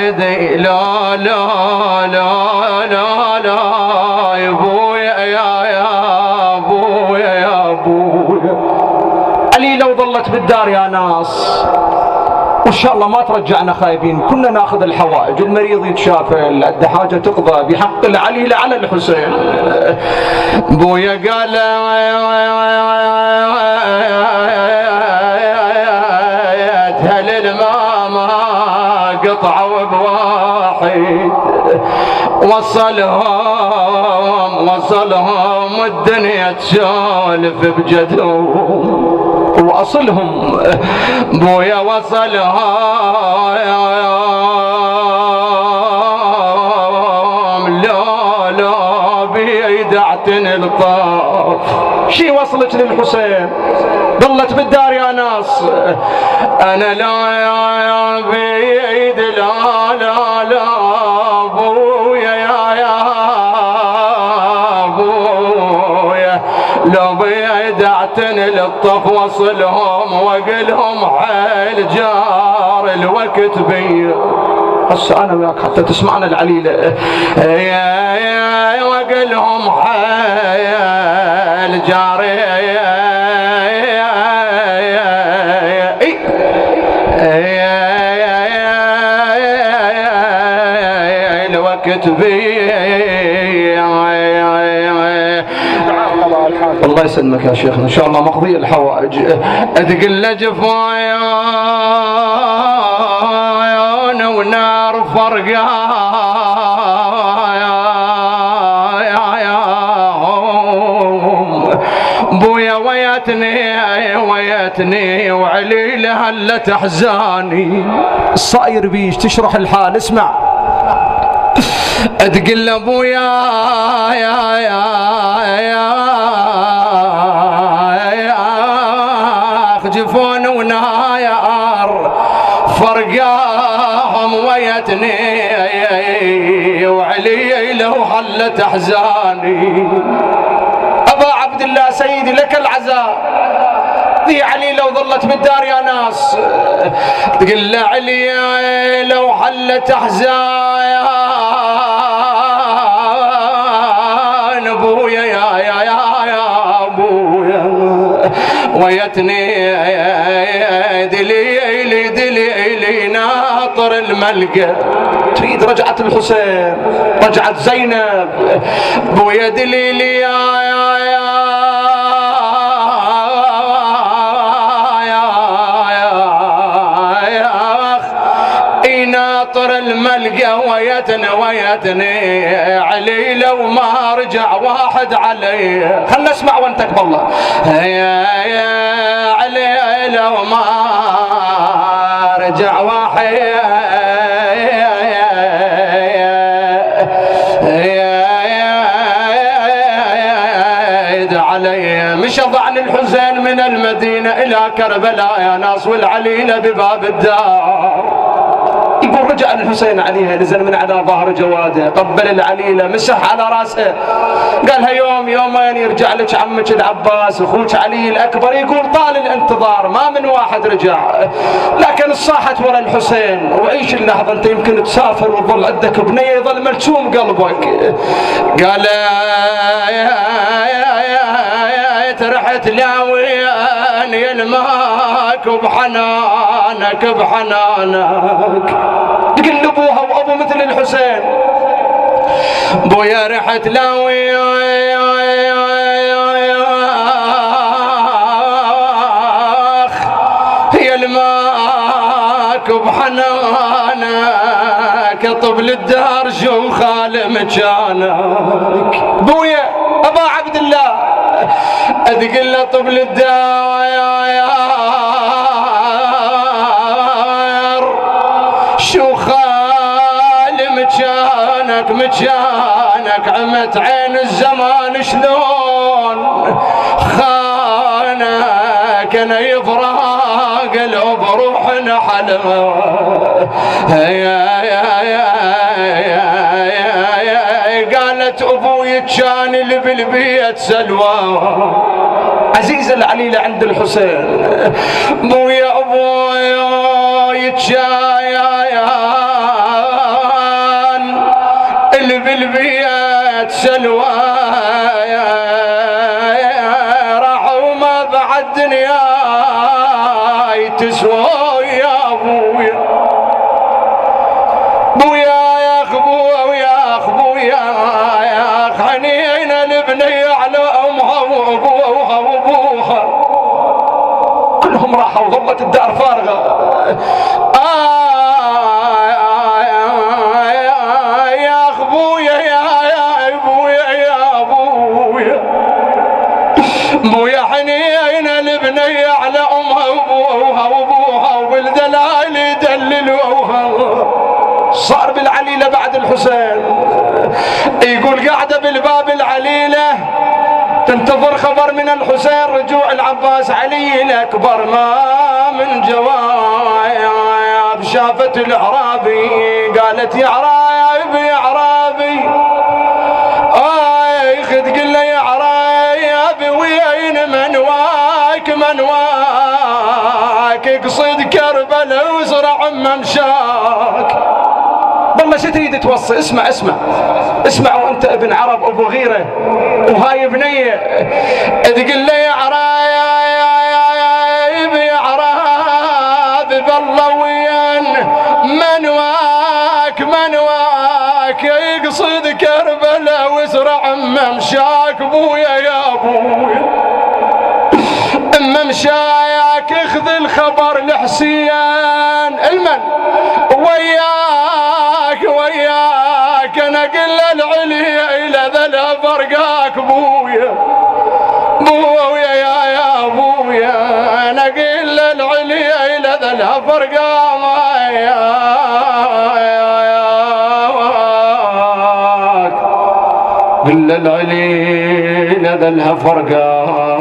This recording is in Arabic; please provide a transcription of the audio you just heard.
والدي لا لا لا لا لا يا ابويا يا ابويا يا ابويا. علي لو ظلت بالدار يا ناس وان شاء الله ما ترجعنا خايبين، كنا ناخذ الحوائج، المريض يتشافى، عنده حاجه تقضى بحق العلي على الحسين. بويا قال هل الماما قطعوا بواحد وصلهم الدنيا تسولف بجدهم واصلهم. بويا وصلهم لا بيد اعتني الطاف. شي وصلت للحسين ظلت بالدار يا ناس. انا لا يا بيد لا ابويا يا ابويا لو بيد اعتني للطف وصلهم واقلهم حيل جار الوقت بي. هسه انا وياك حتى تسمعنا العليله يا واقلهم حيل جار الوقت بي. الله يسلمك يا شيخنا، ان شاء الله مقضي الحوائج. ادقل له جفايا ونار فرقاهم. بويا ويتني وعليله هلا تحزاني. الصاير بيش تشرح الحال، اسمع. اتقل ابويا يا جفون وناير فرقاهم ويتني وعلي لو حلت احزاني. ابا عبد الله سيدي لك العزاء. ذي علي لو ظلت بالدار يا ناس تقول له علي لو حلت احزان ابويا يا ابويا ويتني دليلي ناطر الملقى. تريد رجعت الحسين، رجعت زينب. بويا دليلي يا ناطر الملقى ويتني علي لو ما رجع واحد علي. خلنا نسمع وانتك بالله. يا علي لو ما رجع واحد علي. مش ضعن الحسين من المدينة إلى كربلاء يا ناس والعليلة بباب الدار. يقول رجع الحسين عليها، نزل من على ظهر جواده، قبل العليلة، مسح على راسه، قالها يوم يومين يرجع لك عمك العباس اخوك علي الاكبر. يقول طال الانتظار ما من واحد رجع، لكن الصاحت ورا الحسين. وعيش اللحظة، انت يمكن تسافر وتظل عندك بنية يظل مرسوم قلبك. قال رحت لاويان يلماك وبحنانك تقول لابوها وابو مثل الحسين. بويا رحت يلماك وبحنانك طبل الدار شو خال مكانك. بويا ابا عبد الله ادقل له طبل الدار شو خال مكانك عمت عين الزمان شلون خانك. انا يفراق لو بروحنا حلم. قالت ابوي كان اللي بالبيت سلوى. عزيزة العليلة عند الحسين. بويا ابوي كان بالبيت سلوى راحوا ما بعد دنياي تسوى يا ابويا بويا يا اخبويا يا اخبويا يا حنين البني على امها وابوها وابوها كلهم راحوا وظلت الدار فارغه. يا اخبويا يا ابويا يا ابويا بويا حنين البني على امها وابوها وبالدلال يدللوها. صار بالعليلة بعد الحسين يقول قاعدة بالباب العليلة تنتظر خبر من الحسين رجوع العباس علي الأكبر ما من جواب. شافت الأعرابي قالت يا عرايب يا عرابي خذ قل له يا عرايب وين منواك منواك اقصد كربلاء وزرع ممشاك. والله شو تريد توصي؟ اسمع اسمع اسمع وانت ابن عرب ابو غيره وهاي بنيه تقول له يا عرايب يا عراب بالله وين منواك منواك يقصد كربلاء وزرع ممشاك. بويا يا ابويا ممشاك اخذ الخبر لحسين المن وياك نقل العليا الى ذا فرقاك. بويا بويا يا ابويا نقل العليا الى ذا فرقاك قل العلي الى ذا فرقاك